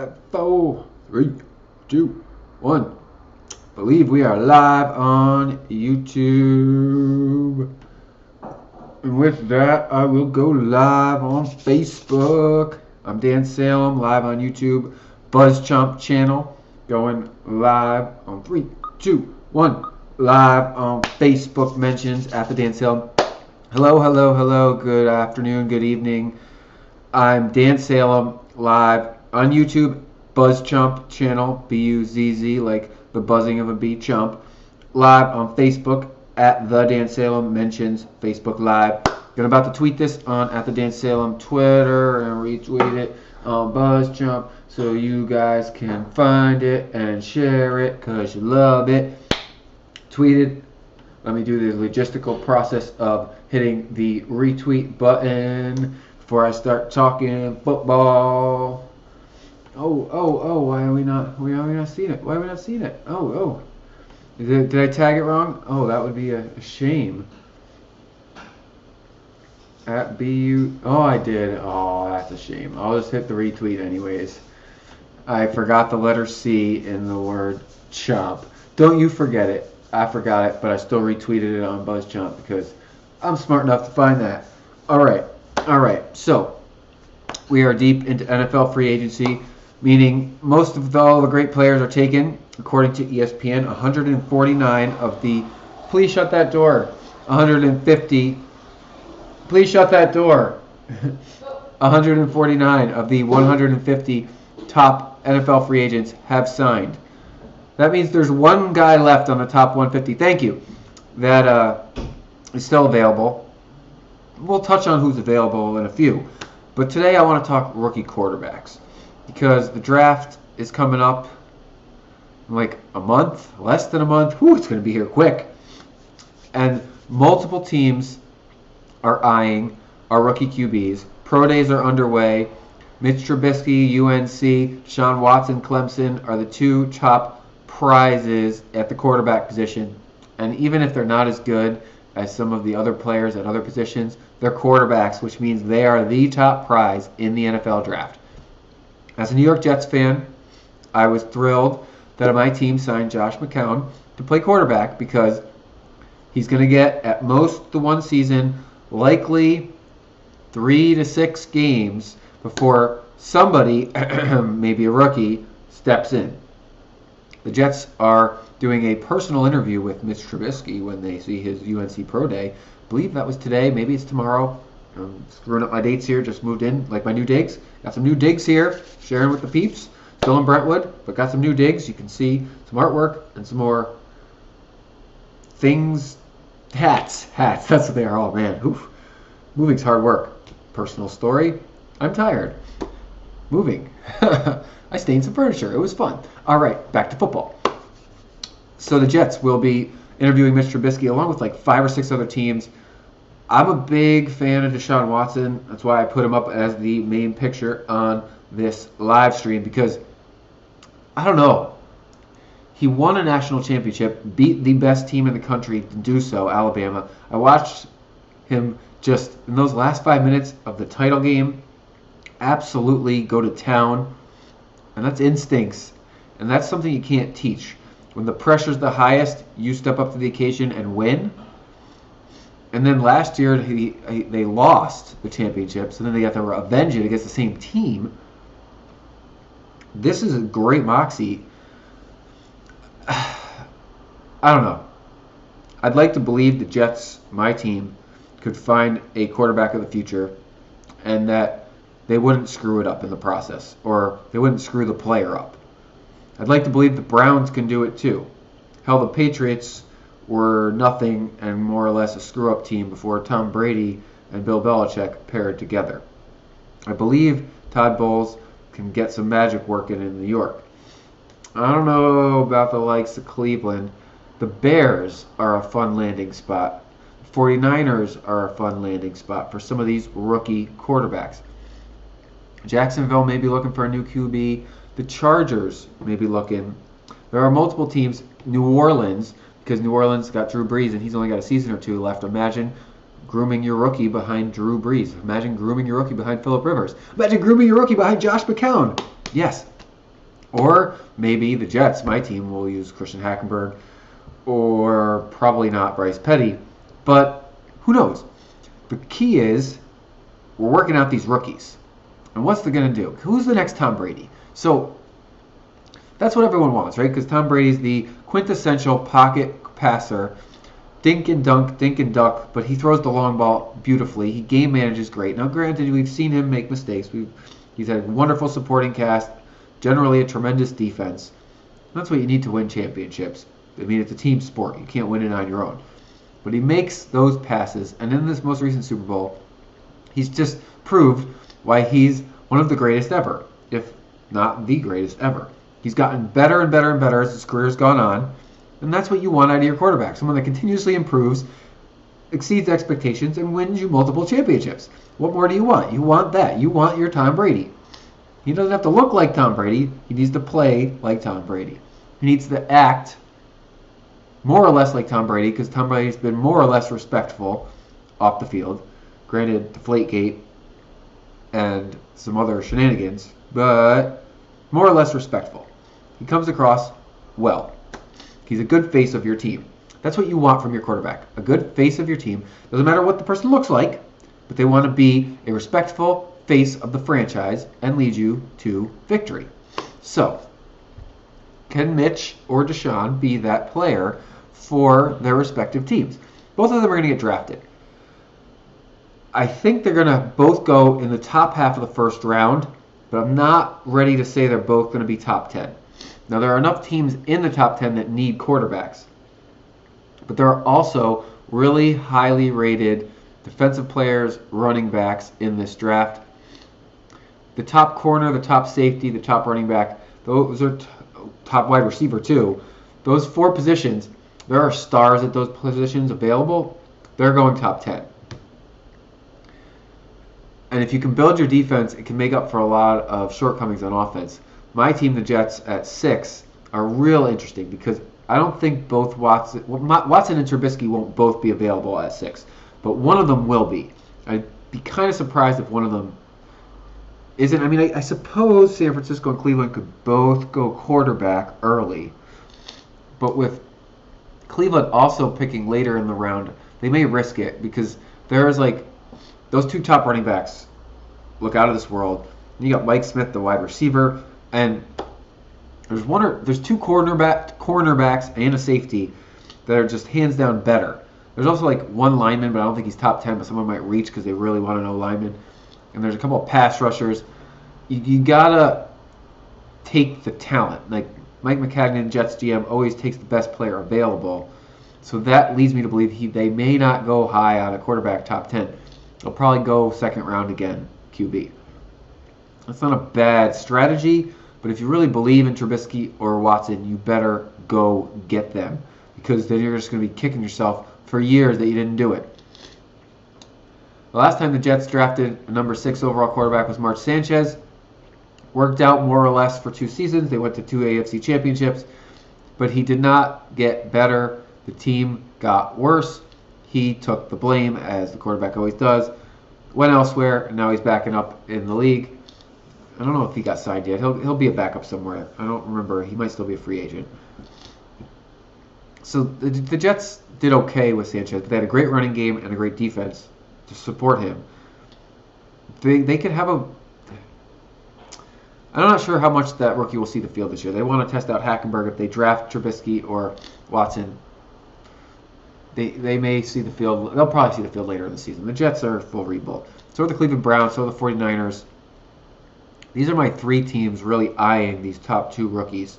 5, 4, 3, 2, 1. Believe we are live on YouTube. And with that, I will go live on Facebook. I'm Dan Salem, live on YouTube. BuzzChomp channel, going live on 3, 2, 1. Live on Facebook mentions at the Dan Salem. Hello, hello, hello. Good afternoon, good evening. I'm Dan Salem, live on YouTube, BuzzChomp channel, B-U-Z-Z, like the buzzing of a bee chomp. Live on Facebook at the Dan Salem mentions, Facebook Live. I'm about to tweet this on at the Dan Salem Twitter and retweet it on BuzzChomp so you guys can find it and share it because you love it. Tweeted. Let me do the logistical process of hitting the retweet button before I start talking football. Oh, why are we not seeing it? Why are we not seeing it? Oh. Did I tag it wrong? Oh, that would be a shame. At BU. Oh, I did. Oh, that's a shame. I'll just hit the retweet anyways. I forgot the letter C in the word chomp. Don't you forget it. I forgot it, but I still retweeted it on BuzzChomp because I'm smart enough to find that. All right. So we are deep into NFL free agency, meaning most of all the great players are taken, according to ESPN. 149 of the. Please shut that door. 150. Please shut that door. 149 of the 150 top NFL free agents have signed. That means there's one guy left on the top 150. Thank you. That is still available. We'll touch on who's available in a few. But today I want to talk rookie quarterbacks because the draft is coming up in like a month, less than a month. Whew, it's going to be here quick. And multiple teams are eyeing our rookie QBs. Pro days are underway. Mitch Trubisky, UNC, Deshaun Watson, Clemson are the two top prizes at the quarterback position. And even if they're not as good as some of the other players at other positions, they're quarterbacks, which means they are the top prize in the NFL draft. As a New York Jets fan, I was thrilled that my team signed Josh McCown to play quarterback because he's going to get at most the one season, likely 3 to 6 games before somebody, maybe a rookie, steps in. The Jets are doing a personal interview with Mitch Trubisky when they see his UNC Pro Day. I believe that was today. Maybe it's tomorrow. I'm screwing up my dates here. Just moved in, like my new digs. Got some new digs here, sharing with the peeps. Still in Brentwood, but got some new digs. You can see some artwork and some more things. Hats. That's what they are. Oh, man. Oof. Moving's hard work. Personal story. I'm tired. Moving. I stained some furniture. It was fun. All right, back to football. So the Jets will be interviewing Mitch Trubisky along with like 5 or 6 other teams. I'm a big fan of Deshaun Watson. That's why I put him up as the main picture on this live stream because, I don't know, he won a national championship, beat the best team in the country to do so, Alabama. I watched him just in those last 5 minutes of the title game absolutely go to town. And that's instincts. And that's something you can't teach. When the pressure's the highest, you step up to the occasion and win. And then last year, they lost the championships, and then they got to avenge it against the same team. This is a great moxie. I don't know. I'd like to believe the Jets, my team, could find a quarterback of the future and that they wouldn't screw it up in the process, or they wouldn't screw the player up. I'd like to believe the Browns can do it too. Hell, the Patriots were nothing and more or less a screw-up team before Tom Brady and Bill Belichick paired together. I believe Todd Bowles can get some magic working in New York. I don't know about the likes of Cleveland. The Bears are a fun landing spot. The 49ers are a fun landing spot for some of these rookie quarterbacks. Jacksonville may be looking for a new QB. The Chargers may be looking. There are multiple teams. New Orleans, because New Orleans got Drew Brees and he's only got a season or 2 left. Imagine grooming your rookie behind Drew Brees. Imagine grooming your rookie behind Phillip Rivers. Imagine grooming your rookie behind Josh McCown. Yes, Or maybe the Jets, my team, will use Christian Hackenberg, or probably not Bryce Petty. But who knows? The key is we're working out these rookies. And what's they going to do? Who's the next Tom Brady? So that's what everyone wants, right? Because Tom Brady's the quintessential pocket passer. Dink and duck, but he throws the long ball beautifully. He game manages great. Now, granted, we've seen him make mistakes. He's had a wonderful supporting cast, generally a tremendous defense. That's what you need to win championships. I mean, it's a team sport. You can't win it on your own. But he makes those passes, and in this most recent Super Bowl, he's just proved why he's one of the greatest ever, if not the greatest ever. He's gotten better and better and better as his career's gone on. And that's what you want out of your quarterback. Someone that continuously improves, exceeds expectations, and wins you multiple championships. What more do you want? You want that. You want your Tom Brady. He doesn't have to look like Tom Brady. He needs to play like Tom Brady. He needs to act more or less like Tom Brady, because Tom Brady's been more or less respectful off the field. Granted, Deflategate and some other shenanigans, but more or less respectful. He comes across well. He's a good face of your team. That's what you want from your quarterback. A good face of your team. Doesn't matter what the person looks like, but they want to be a respectful face of the franchise and lead you to victory. So, can Mitch or Deshaun be that player for their respective teams? Both of them are going to get drafted. I think they're going to both go in the top half of the first round, but I'm not ready to say they're both going to be top 10. Now, there are enough teams in the top 10 that need quarterbacks, but there are also really highly rated defensive players, running backs in this draft. The top corner, the top safety, the top running back, those are top wide receiver too. Those four positions, there are stars at those positions available. They're going top 10. And if you can build your defense, it can make up for a lot of shortcomings on offense. My team, the Jets, at 6 are real interesting because I don't think both Watson and Trubisky won't both be available at 6, but one of them will be. I'd be kind of surprised if one of them isn't. I mean, I suppose San Francisco and Cleveland could both go quarterback early, but with Cleveland also picking later in the round, they may risk it because there's like those two top running backs look out of this world. And you got Mike Smith, the wide receiver, and there's two cornerbacks and a safety that are just hands down better. There's also like one lineman, but I don't think he's top 10, but someone might reach because they really want to know lineman. And there's a couple of pass rushers. You gotta take the talent. Like Mike McCagnon, Jets GM, always takes the best player available. So that leads me to believe they may not go high on a quarterback top 10. They'll probably go second round again, QB. That's not a bad strategy, but if you really believe in Trubisky or Watson, you better go get them because then you're just going to be kicking yourself for years that you didn't do it. The last time the Jets drafted a number 6 overall quarterback was Mark Sanchez. Worked out more or less for 2 seasons. They went to 2 AFC championships, but he did not get better. The team got worse. He took the blame, as the quarterback always does, went elsewhere, and now he's backing up in the league. I don't know if he got signed yet. He'll be a backup somewhere. I don't remember. He might still be a free agent. So the Jets did okay with Sanchez, but they had a great running game and a great defense to support him. They could have a... I'm not sure how much that rookie will see the field this year. They want to test out Hackenberg. If they draft Trubisky or Watson, they may see the field. They'll probably see the field later in the season. The Jets are full rebuild. So are the Cleveland Browns. So are the 49ers. These are my 3 teams really eyeing these top 2 rookies.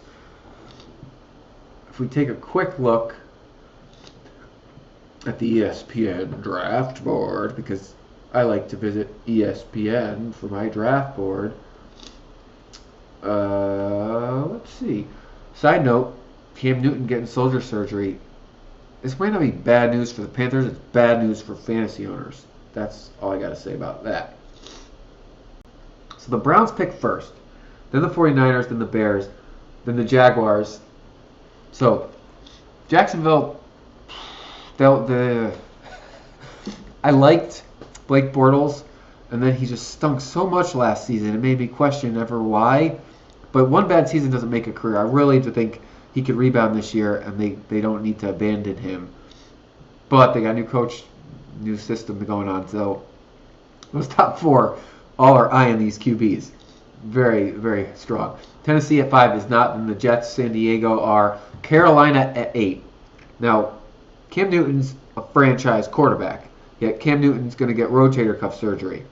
If we take a quick look at the ESPN draft board, because I like to visit ESPN for my draft board. Let's see. Side note, Cam Newton getting shoulder surgery. This might not be bad news for the Panthers. It's bad news for fantasy owners. That's all I got to say about that. So the Browns pick first, then the 49ers, then the Bears, then the Jaguars. So Jacksonville, I liked Blake Bortles, and then he just stunk so much last season. It made me question ever why. But one bad season doesn't make a career. I really do think he could rebound this year, and they don't need to abandon him. But they got a new coach, new system going on. So those top 4 all are eyeing these QBs. Very, very strong. Tennessee at 5 is not, and the Jets, San Diego are. Carolina at 8. Now, Cam Newton's a franchise quarterback, yet Cam Newton's going to get rotator cuff surgery.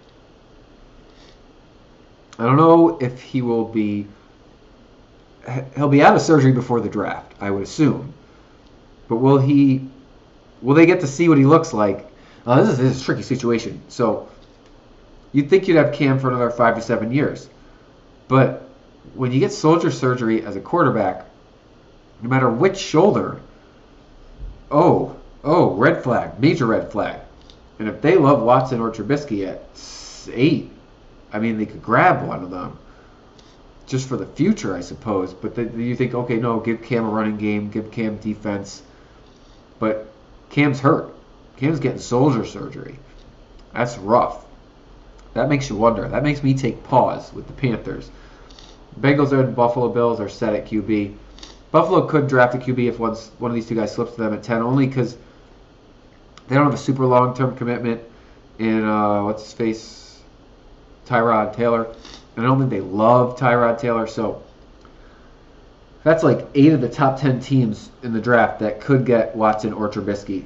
I don't know if he'll be out of surgery before the draft, I would assume. But will they get to see what he looks like? This is a tricky situation. So you'd think you'd have Cam for another 5 to 7 years. But when you get shoulder surgery as a quarterback, no matter which shoulder, red flag, major red flag. And if they love Watson or Trubisky at 8, I mean, they could grab one of them just for the future, I suppose. But you think, okay, no, give Cam a running game, give Cam defense. But Cam's hurt. Cam's getting shoulder surgery. That's rough. That makes you wonder. That makes me take pause with the Panthers. Bengals and Buffalo Bills are set at QB. Buffalo could draft a QB if one of these two guys slips to them at 10, only because they don't have a super long-term commitment in, Tyrod Taylor. And I don't think they love Tyrod Taylor, so that's like 8 of the top 10 teams in the draft that could get Watson or Trubisky.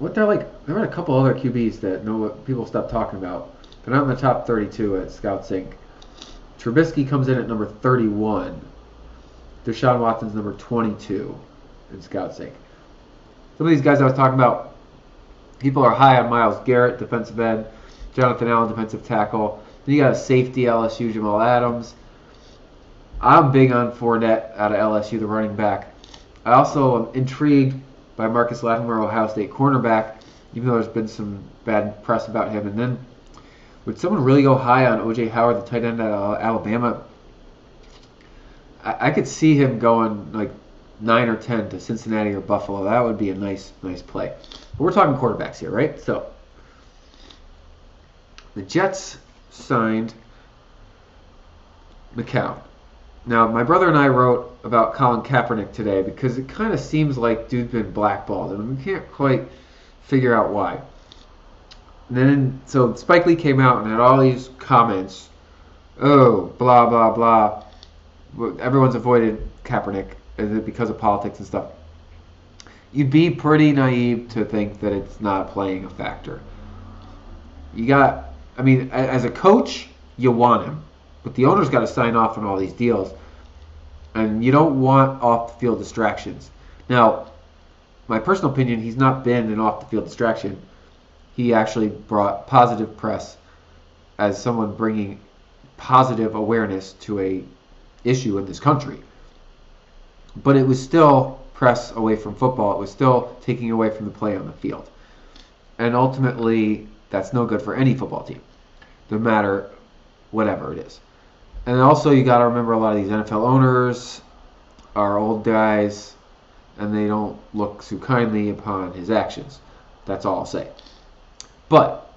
There are a couple other QBs that people stop talking about. They're not in the top 32 at ScoutSync. Trubisky comes in at number 31. Deshaun Watson's number 22 in ScoutSync. Some of these guys I was talking about, people are high on Myles Garrett, defensive end, Jonathan Allen, defensive tackle. Then you got a safety, LSU, Jamal Adams. I'm big on Fournette out of LSU, the running back. I also am intrigued by Marcus Lattimore, Ohio State cornerback, even though there's been some bad press about him. And then would someone really go high on O.J. Howard, the tight end at Alabama? I could see him going like 9 or 10 to Cincinnati or Buffalo. That would be a nice play. But we're talking quarterbacks here, right? So the Jets signed McCown. Now, my brother and I wrote about Colin Kaepernick today because it kind of seems like dude's been blackballed, and we can't quite figure out why. And then, so Spike Lee came out and had all these comments. Oh, blah, blah, blah. Everyone's avoided Kaepernick because of politics and stuff. You'd be pretty naive to think that it's not playing a factor. As a coach, you want him. But the owner's got to sign off on all these deals. And you don't want off-the-field distractions. Now, my personal opinion, he's not been an off-the-field distraction. He actually brought positive press as someone bringing positive awareness to a issue in this country. But it was still press away from football. It was still taking away from the play on the field. And ultimately, that's no good for any football team, no matter whatever it is. And also, you got to remember a lot of these NFL owners are old guys, and they don't look too kindly upon his actions. That's all I'll say. But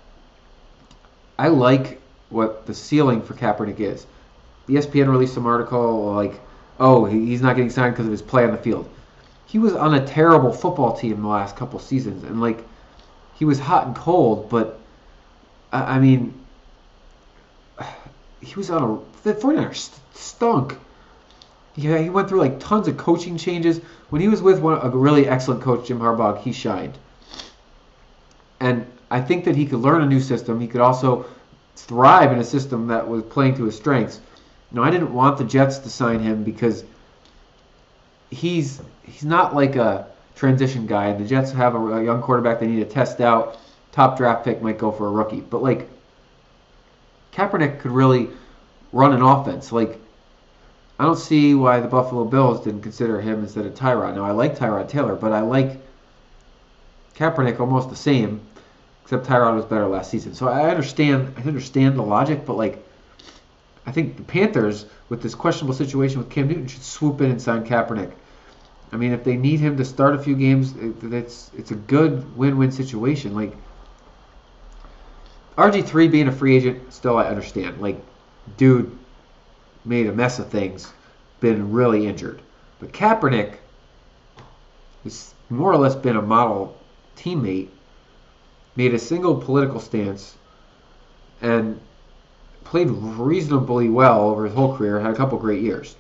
I like what the ceiling for Kaepernick is. ESPN released some article like, he's not getting signed because of his play on the field. He was on a terrible football team the last couple seasons, and he was hot and cold, but he was on the 49ers stunk. He went through tons of coaching changes. When he was with a really excellent coach, Jim Harbaugh, he shined. And I think that he could learn a new system. He could also thrive in a system that was playing to his strengths. I didn't want the Jets to sign him because he's not like a transition guy. And the Jets have a young quarterback they need to test out. Top draft pick might go for a rookie. But Kaepernick could really run an offense. I don't see why the Buffalo Bills didn't consider him instead of Tyrod. Now, I like Tyrod Taylor, but I like Kaepernick almost the same, except Tyrod was better last season. So I understand the logic, but I think the Panthers, with this questionable situation with Cam Newton, should swoop in and sign Kaepernick. If they need him to start a few games, it's a good win-win situation. RG3 being a free agent, still I understand. Dude made a mess of things, been really injured. But Kaepernick has more or less been a model teammate, made a single political stance, and played reasonably well over his whole career, had a couple great years.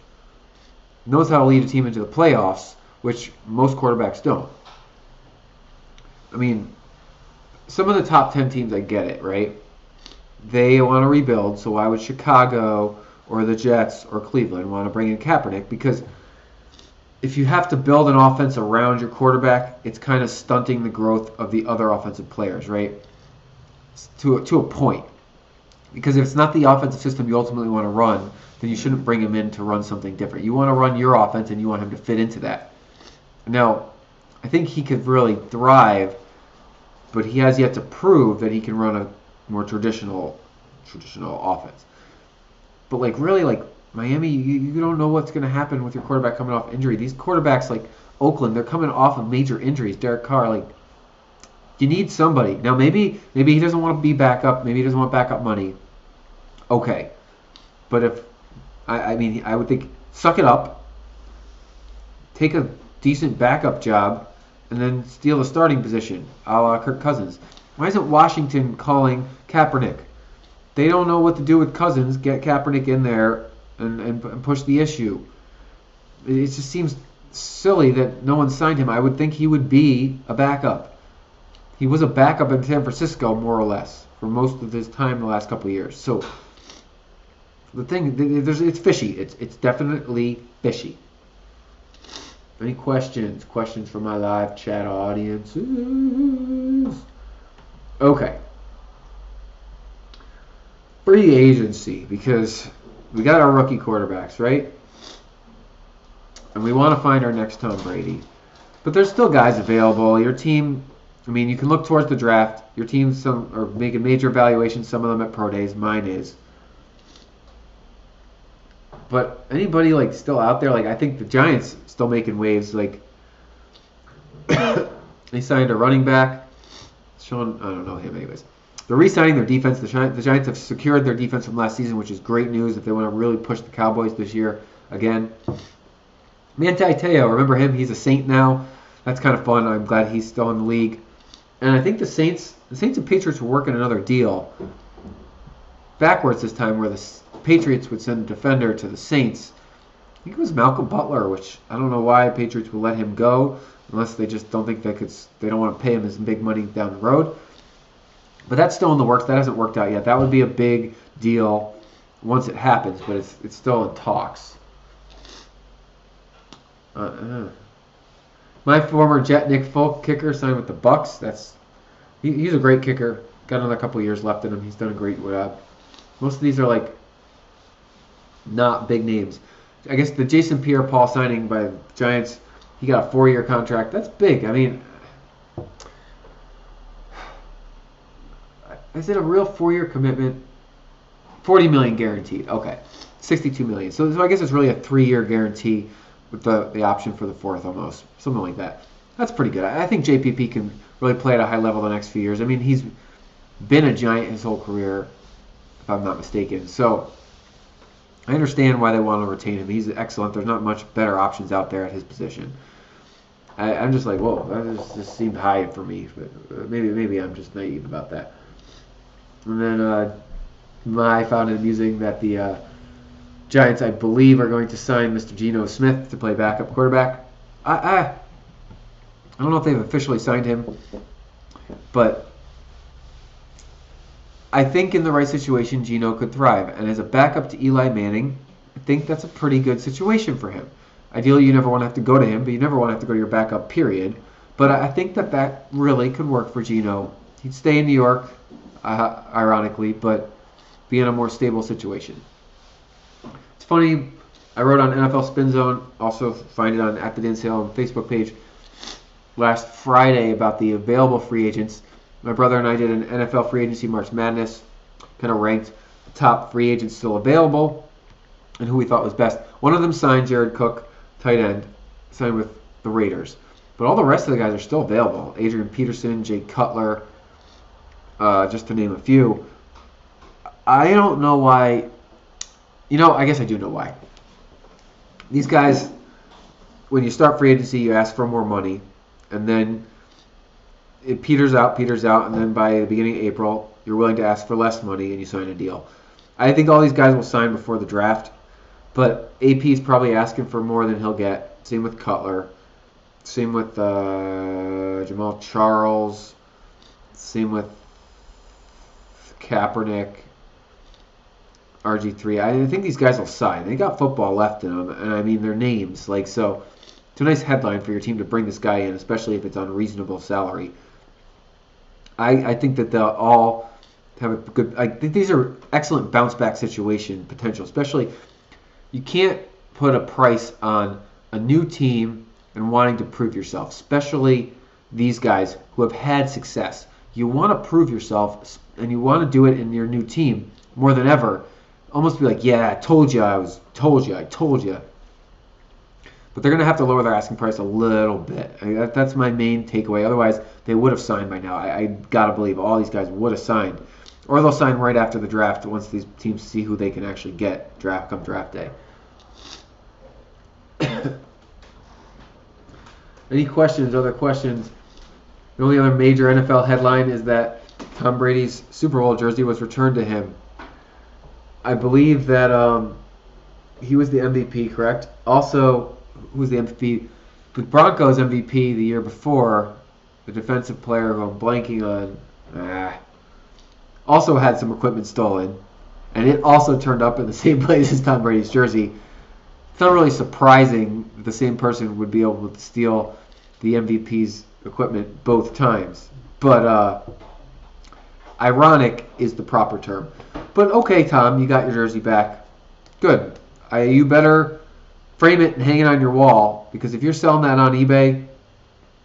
Knows how to lead a team into the playoffs, which most quarterbacks don't. I mean, some of the top 10 teams, I get it, right? They want to rebuild, so why would Chicago or the Jets or Cleveland want to bring in Kaepernick? Because if you have to build an offense around your quarterback, it's kind of stunting the growth of the other offensive players, right? To a point. Because if it's not the offensive system you ultimately want to run, then you shouldn't bring him in to run something different. You want to run your offense, and you want him to fit into that. Now, I think he could really thrive, but he has yet to prove that he can run a more traditional offense. But really, Miami, you don't know what's going to happen with your quarterback coming off injury. These quarterbacks like Oakland, they're coming off of major injuries. Derek Carr, you need somebody. Now maybe he doesn't want to be backup. Maybe he doesn't want backup money. Okay, but if I would think suck it up, take a decent backup job, and then steal the starting position, a la Kirk Cousins. Why isn't Washington calling Kaepernick? They don't know what to do with Cousins. Get Kaepernick in there and push the issue. It just seems silly that no one signed him. I would think he would be a backup. He was a backup in San Francisco, more or less, for most of his time the last couple of years. So the thing, it's fishy. It's definitely fishy. Any questions? Questions from my live chat audiences? Okay. Free agency, because we got our rookie quarterbacks, right? And we want to find our next Tom Brady. But there's still guys available. Your team, you can look towards the draft. Your teams are making major evaluations, some of them at pro days. Mine is. But anybody still out there? I think the Giants still making waves. They signed a running back. Sean, I don't know him anyways. They're re-signing their defense. The Giants have secured their defense from last season, which is great news if they want to really push the Cowboys this year again. Manti Te'o, remember him? He's a Saint now. That's kind of fun. I'm glad he's still in the league. And I think the Saints and Patriots were working another deal backwards this time, where the Patriots would send a defender to the Saints. I think it was Malcolm Butler, which I don't know why Patriots would let him go, unless they just don't think they don't want to pay him as big money down the road. But that's still in the works. That hasn't worked out yet. That would be a big deal once it happens, but it's still in talks. My former Jet Nick Folk kicker signed with the Bucks. He's a great kicker. Got another couple years left in him. He's done a great job. Most of these are not big names. I guess the Jason Pierre-Paul signing by the Giants, he got a 4-year contract. That's big. Is it a real 4-year commitment? $40 million guaranteed. Okay, $62 million. So I guess it's really a 3-year guarantee with the option for the 4th almost, something like that. That's pretty good. I think JPP can really play at a high level the next few years. He's been a Giant his whole career, if I'm not mistaken. So I understand why they want to retain him. He's excellent. There's not much better options out there at his position. I'm just whoa, that just seemed high for me. But maybe I'm just naive about that. And then I found it amusing that the Giants, I believe, are going to sign Mr. Geno Smith to play backup quarterback. I don't know if they've officially signed him, but I think in the right situation, Geno could thrive. And as a backup to Eli Manning, I think that's a pretty good situation for him. Ideally, you never want to have to go to him, but you never want to have to go to your backup, period. But I think that really could work for Geno. He'd stay in New York, ironically, but be in a more stable situation. It's funny, I wrote on NFL Spin Zone, also find it on @the Facebook page, last Friday about the available free agents. My brother and I did an NFL free agency March Madness, kind of ranked the top free agents still available and who we thought was best. One of them signed, Jared Cook, tight end, signed with the Raiders. But all the rest of the guys are still available. Adrian Peterson, Jay Cutler, just to name a few. I don't know why I guess I do know why. These guys, when you start free agency, you ask for more money, and then it peters out, and then by the beginning of April, you're willing to ask for less money, and you sign a deal. I think all these guys will sign before the draft, but AP is probably asking for more than he'll get. Same with Cutler. Same with Jamal Charles. Same with Kaepernick. RG3. I think these guys will sign. They got football left in them, and I mean their names. So it's a nice headline for your team to bring this guy in, especially if it's on reasonable salary. I think that they'll all have a good. I think these are excellent bounce back situation potential. Especially, you can't put a price on a new team and wanting to prove yourself. Especially these guys who have had success. You want to prove yourself, and you want to do it in your new team more than ever. Almost be like, yeah, I told you. But they're going to have to lower their asking price a little bit. That's my main takeaway. Otherwise, they would have signed by now. I got to believe all these guys would have signed. Or they'll sign right after the draft once these teams see who they can actually get come draft day. Any questions, other questions? The only other major NFL headline is that Tom Brady's Super Bowl jersey was returned to him. I believe that he was the MVP, correct? Also, who was the MVP? The Broncos MVP the year before, the defensive player who I'm blanking on, also had some equipment stolen, and it also turned up in the same place as Tom Brady's jersey. It's not really surprising that the same person would be able to steal the MVP's equipment both times, but ironic is the proper term. But okay, Tom, you got your jersey back. Good. You better frame it and hang it on your wall, because if you're selling that on eBay,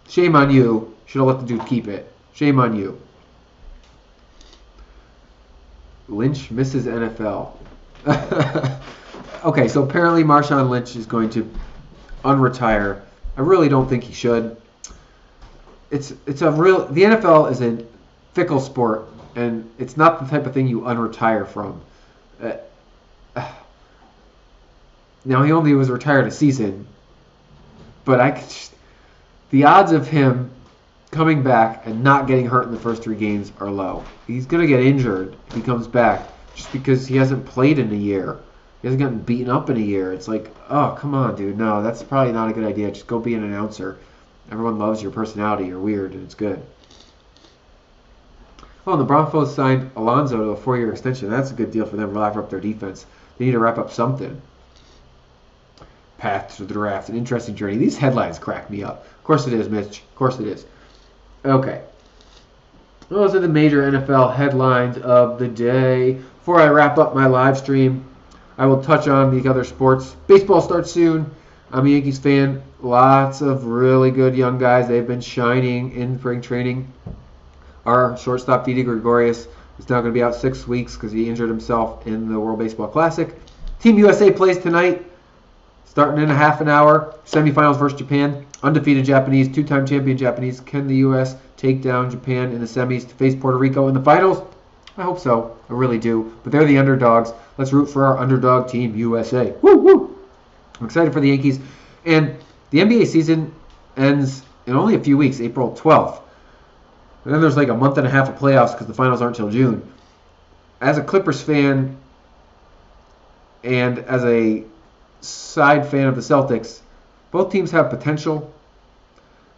shame on you. Should have let the dude keep it. Shame on you. Lynch misses NFL. Okay, so apparently Marshawn Lynch is going to unretire. I really don't think he should. The NFL is a fickle sport, and it's not the type of thing you unretire from. Now, he only was retired a season, but the odds of him coming back and not getting hurt in the first 3 games are low. He's going to get injured if he comes back just because he hasn't played in a year. He hasn't gotten beaten up in a year. It's like, oh, come on, dude. No, that's probably not a good idea. Just go be an announcer. Everyone loves your personality. You're weird, and it's good. Oh, and the Broncos signed Alonzo to a 4-year extension. That's a good deal for them to wrap up their defense. They need to wrap up something. Path to the draft, an interesting journey. These headlines crack me up. Of course it is, Mitch. Of course it is. Okay. Those are the major NFL headlines of the day. Before I wrap up my live stream, I will touch on the other sports. Baseball starts soon. I'm a Yankees fan. Lots of really good young guys. They've been shining in spring training. Our shortstop, Didi Gregorius, is now going to be out 6 weeks because he injured himself in the World Baseball Classic. Team USA plays tonight, starting in a half an hour. Semifinals versus Japan. Undefeated Japanese, 2-time champion Japanese. Can the U.S. take down Japan in the semis to face Puerto Rico in the finals? I hope so. I really do. But they're the underdogs. Let's root for our underdog team, USA. Woo, woo! I'm excited for the Yankees. And the NBA season ends in only a few weeks, April 12th. And then there's like a month and a half of playoffs because the finals aren't until June. As a Clippers fan and as a side fan of the Celtics, both teams have potential,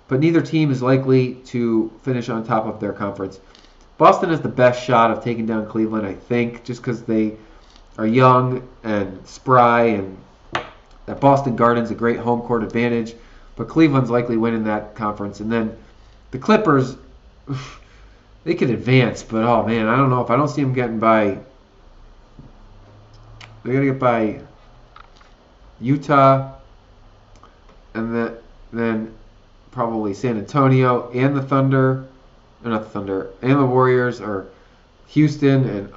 but neither team is likely to finish on top of their conference. Boston has the best shot of taking down Cleveland, I think, just because they are young and spry, and that Boston Garden's a great home court advantage, but Cleveland's likely winning that conference. And then the Clippers, they could advance, but oh man, I don't know if I don't see them getting by. They gotta get by Utah, and then probably San Antonio and the Thunder, or not the Thunder, and the Warriors, or Houston, and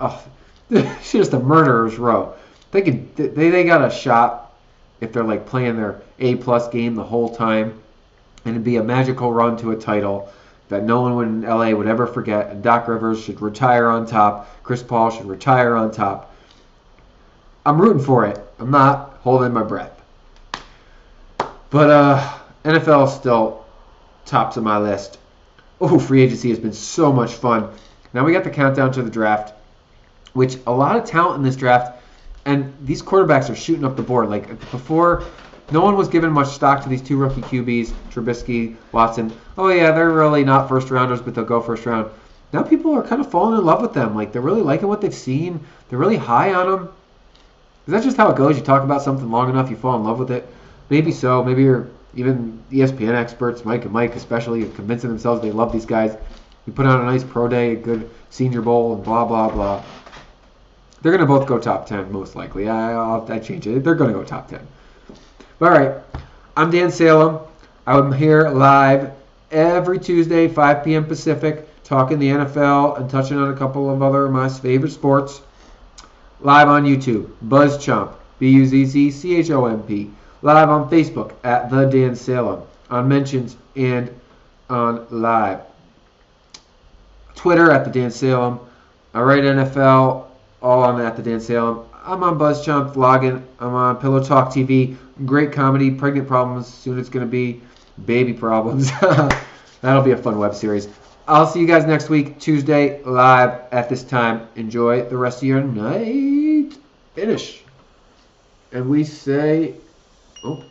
it's just a murderer's row. They got a shot if they're like playing their A+ game the whole time, and it'd be a magical run to a title that no one in LA would ever forget. And Doc Rivers should retire on top. Chris Paul should retire on top. I'm rooting for it. I'm not holding my breath. But NFL still tops of my list. Oh, free agency has been so much fun. Now we got the countdown to the draft, which a lot of talent in this draft, and these quarterbacks are shooting up the board. Like before, no one was giving much stock to these two rookie QBs, Trubisky, Watson. Oh yeah, they're really not first rounders, but they'll go first round. Now people are kind of falling in love with them. Like they're really liking what they've seen. They're really high on them. Is that just how it goes? You talk about something long enough, you fall in love with it? Maybe so. Maybe you're even ESPN experts, Mike and Mike especially, convincing themselves they love these guys. You put on a nice pro day, a good Senior Bowl, and blah, blah, blah. They're going to both go top 10, most likely. I change it. They're going to go top 10. All right. I'm Dan Salem. I'm here live every Tuesday, 5 p.m. Pacific, talking the NFL and touching on a couple of other of my favorite sports. Live on YouTube, BuzzChomp, BuzzChomp. Live on Facebook at The Dan Salem, on Mentions and on Live. Twitter at The Dan Salem. I write NFL, all on at The Dan Salem. I'm on BuzzChomp vlogging. I'm on Pillow Talk TV. Great comedy, pregnant problems. Soon it's going to be baby problems. That'll be a fun web series. I'll see you guys next week, Tuesday, live at this time. Enjoy the rest of your night. Finish. And we say... Oh,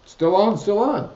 still on.